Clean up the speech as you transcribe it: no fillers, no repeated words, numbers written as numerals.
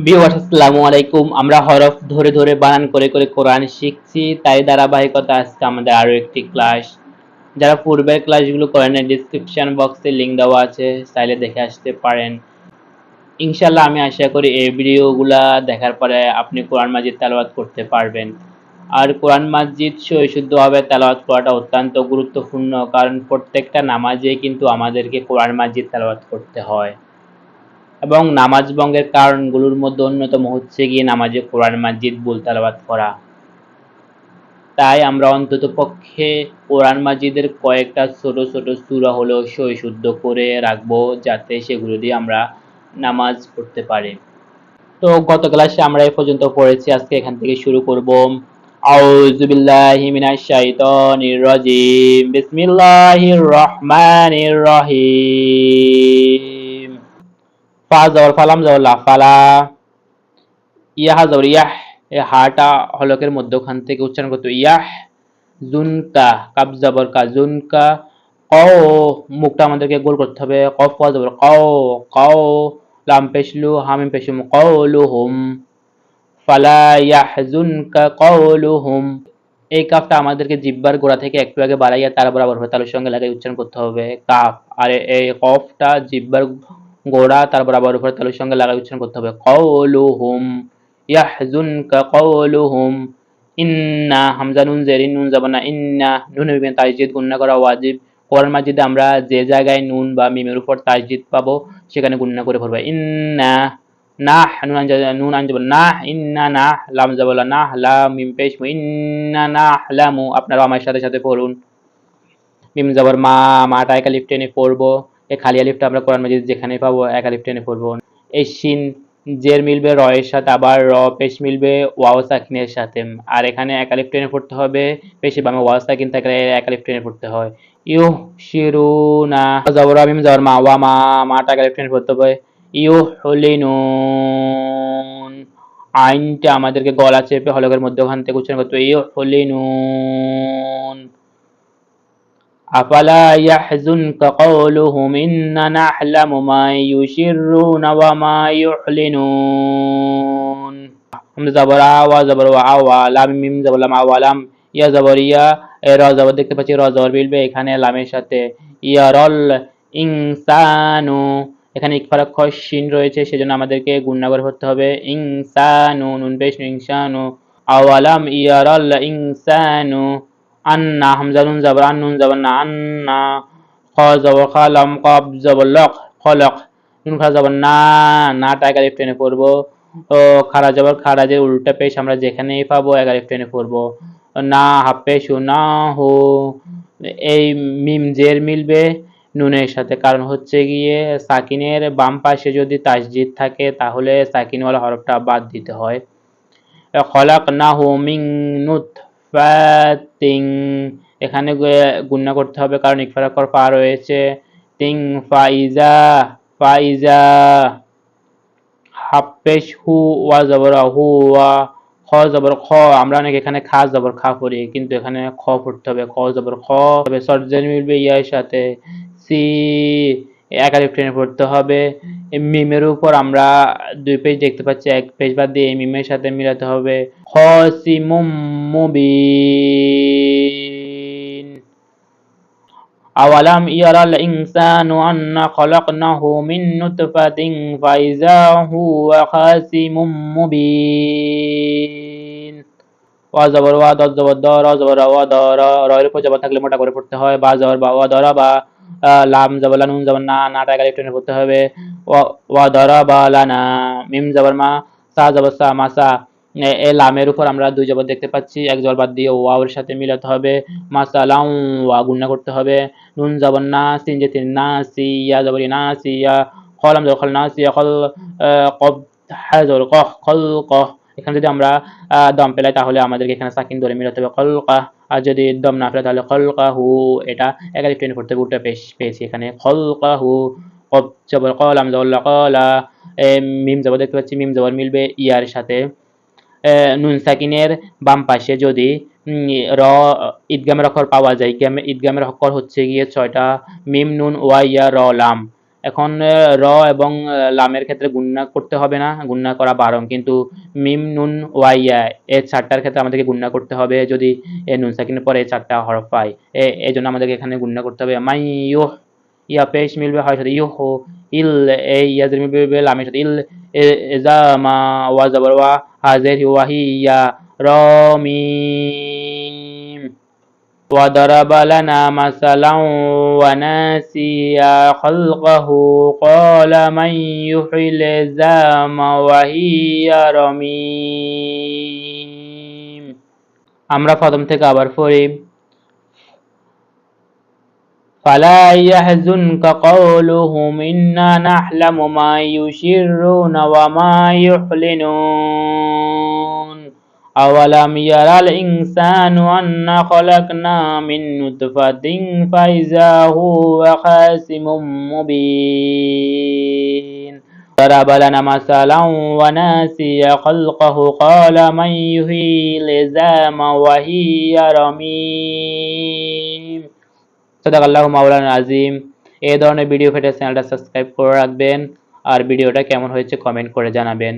Viewers আসসালামু আলাইকুম। আমরা হরফ ধরে ধরে বানান করে করে কোরআন শিখছি, তাই ধারাবাহিকতা আজকে আমাদের আরো একটি ক্লাস। যারা পূর্বের ক্লাসগুলো করেন নাই, ডিসক্রিপশন বক্সে লিংক দেওয়া আছে, চাইলে দেখে আসতে পারেন। ইনশাল্লাহ আমি আশা করি এই ভিডিওগুলা দেখার পরে আপনি কোরআন মাজিদ তেলাওয়াত করতে পারবেন। আর কোরআন মাজিদ শুদ্ধভাবে তেলাওয়াত করাটা অত্যন্ত গুরুত্বপূর্ণ, কারণ প্রত্যেকটা নামাজে কিন্তু আমাদেরকে কোরআন মাজিদ তেলাওয়াত করতে হয়। এবং নামাজ ভঙ্গের কারণগুলোর মধ্যে অন্যতম হচ্ছে গিয়ে নামাজে কোরআন মাজিদ ভুল তেলাওয়াত করা। তাই আমরা অন্তত পক্ষে কোরআন মাজিদের কয়েকটা ছোট ছোট সূরা হলেও শুদ্ধ করে রাখবো, যাতে সেগুলো দিয়ে আমরা নামাজ পড়তে পারি। তো গত ক্লাসে আমরা এই পর্যন্ত পড়েছি, আজকে এখান থেকে শুরু করব। আউযু বিল্লাহি মিনাশ শাইতানির রাজিম। বিসমিল্লাহির রহমানির রহিম। ফা জবর ফালাম জবর লা ফালা, ইয়াহা জবর ইয়াহ, এই হাটা হলকের মধ্যখান থেকে উচ্চারণ করতে ইয়াহ। জুনকা, কাব জবর কা, জুনকা। কও, মুখটা আমাদেরকে গোল করতে হবে। কফ ওয়া জবর কও, কও। লাম পেশলু, হামিম পেশু, কওলুহুম। ফালা ইয়াহজুনকা কওলুহুম। এই কাফটা আমাদেরকে জিহ্বার গোড়া থেকে একটু আগে বাড়াইয়া তার বরাবর তালুর সঙ্গে লাগাই উচ্চারণ করতে হবে, কাফ। আর এই কফটা জিহ্বার গোড়া তার বরাবর তালুর সঙ্গে লাগাই উচ্চারণ করতে হবে, কওলুহুম। ইয়াহজুনকা কওলুহুম। ইন্না, হামজা নুন জেরিন, নুন যাবে না, ইন্না। নুন বিমের তাসদীদ গুণনা করা ওয়াজিব। কোরআন মাজিদে আমরা যে জায়গায় নুন বা মিমের উপর তাসদীদ পাবো সেখানে গুণনা করে পড়বে। ইন্না, নাহ, নুন আনজাব নাহ, ইন্না নাহ, লাম যাবলা নাহ, লাম মিম পেশ মু, ইন্না নাহলামু। আপনারা আমার সাথে সাথে পড়ুন। মিম যাবর মা, মাটা এক আলিফ টেনে পড়বো। এই খালি আলিফটা আমরা কোরআন মাজিদ যেখানে পাবো এক আলিফ টেনে পড়বো। এই শিন জের মিলবে র এর সাথে, আবার র পেশ মিলবে ওয়াও সাকিনের সাথে। আর এখানে এক আলিফ টেনে পড়তে হবে, পেশে বামে ওয়াও সাকিন থাকলে এক আলিফ টেনে পড়তে হয়। ইউহশিরুনা, যাবর মিম যাবর মা, ওয়া মা, মাটা এক আলিফ টেনে পড়তে হবে। ইউহলিনুন, আইনটা আমাদেরকে গলা চেপে হলকের মধ্যখান থেকে উচ্চারণ করতে হবে, ইউহলিনুন। আফালা ইয়াহজুনকা কওলুহুম ইন্না নাহলামু মা ইউসিররুনা ওয়া মা ইউলিনুন। হামজা যাবর আ, ওয়া যাবর ওয়া, আওয়া। লাম মিম যাবর লাম, আওয়া লাম। ইয়া যাবর ইয়া, এ র যাবর দেখতে পাচ্ছি, র যাবর মিলবে এখানে লামের সাথে। ইয়ারল ইনসানু, এখানে ইকফা অক্ষর শিন রয়েছে, সেজন্য আমাদেরকে গুণনা করে পড়তে হবে, ইনসানু, নুন পেশ ইনসানু। আওয়ালাম ইয়ারাল ইনসানু। আন্না, হামজা নুন যাবর আন, নুন যাবর না, আন্না। খ যাবর খা, লাম কফ যাবর লক, খলক। নুন খা যাবর না, না টা এক আলিফ টেনে পড়বো। ও খারা যাবর খারাজের উল্টা পেশ আমরা যেখানেই পাবো এক আলিফ টেনে পড়বো। না হাফ পেশ না হো। এই মিম জের মিলবে নুনের সাথে, কারণ হচ্ছে গিয়ে সাকিনের বাম পাশে যদি তাসদীদ থাকে তাহলে সাকিনওয়ালা হরফটা বাদ দিতে হয়। খলাকনাহু মিন নুতফাতিন, এখানে গুণনা করতে হবে কারণ ইকফা অক্ষর পা রয়েছে। তিং ফাইজা, ফাইজা। হাফেশ হু, ওয়া যাবর হু, ওয়া। খ যাবর খ, আমরা অনেক এখানে খা যাবর খা পড়ি, কিন্তু এখানে খ পড়তে হবে, খ যাবর খ। তবে সর্জেন মিলবে ইয়ার সাথে, সি। এক আলিফ টেনে পড়তে হবে। মিমের উপর আমরা দুই পেজ দেখতে পাচ্ছি, এক পেজ বাদ দিয়ে মিমের সাথে মিলাতে হবে। খসিমুম মুবিন। আওয়ালাম ইয়ারাল ইনসানু আন্না খলাকনাহু মিন নুতফাতিন ফাইজা হুয়া খাসিমুম মুবিন। ওয়া যাবর ওয়া, দজ যাবর দ, র যাবর ওয়া, দ র, র এর উপর যাবর থাকলে মোটা করে পড়তে হয়। বা যাবর বা, ওয়া ধরা বা। লাম যাবর লা, নুন যাবর না, না টা এক আলিফ টেনে পড়তে হবে। ওয়া ধরা বা লানা। মিম যাবর মা, সা যাবর সা, মাসা। এ লামের উপর আমরা দুই জবর দেখতে পাচ্ছি, এক জবর বাদ দিয়ে ওয়াওর সাথে মিলাতে হবে। মাসালাম, ওয়া গুণনা করতে হবে। নুন যাবর না, সিন যে তিন না, সিয়া যাবর না, সিয়া। খলাম যাবর খল না, সিয়া খল। কব হা যাবর কহ, খল কহ। এখানে যদি আমরা দম পেলাই তাহলে আমাদেরকে এখানে সাকিন ধরে মিলাতে হবে, খলকা। আর যদি দম না পেলে তাহলে খলকাহু, এটা এক আলিফ টেনে পড়তে হবে, উল্টা পেয়েছি এখানে, খলকাহু। কব যাবর কলাম যাবর কলা। মিম যাবর দেখতে পাচ্ছি, মিম যাবর মিলবে ইয়ার সাথে। নুন সাকিনের বাম পাশে যদি র ঈদগামের অক্ষর পাওয়া যায়, ঈদগামের অক্ষর হচ্ছে গিয়ে ছয়টা, মিম নুন ওয়া ইয়া র লাম। এখন র এবং লামের ক্ষেত্রে গুণনা করতে হবে না, গুণনা করা বারণ, কিন্তু মিম নুন ওয়াইয়া এই চারটার ক্ষেত্রে আমাদেরকে গুণনা করতে হবে যদি নুন সাকিনের পরে এই চারটা হরফ পাই। এই জন্য আমাদেরকে এখানে গুণনা করতে হবে। মাই ইউহ, ইয়া পেশ মিলবে হয় সাথে ইউহ, ইল এই ইয়াজের মিলবে লামের সাথে ইল, এজা মা ওয়া জাবর ওয়া হাজের ওয়াহিয়া র মিম। وضرب لنا مثلا وناسي خلقه قال من يحيي العظام وهي رميم। আমরা প্রথম থেকে আবার পড়ি। فلا يحزنك قولهم إنا نعلم ما يسرون وما يعلنون أولم يرى الإنسان أنا خلقنا من نطفة فإذا هو خصيم مبين ضرب لنا مثلا وناسي خلقه قال من يحيي العظام وهي رميم। সাদাকাল্লাহু মাওলানা আজিম। এই ধরনের ভিডিও পেতে চ্যানেলটা সাবস্ক্রাইব করে রাখবেন আর ভিডিওটা কেমন হয়েছে কমেন্ট করে জানাবেন।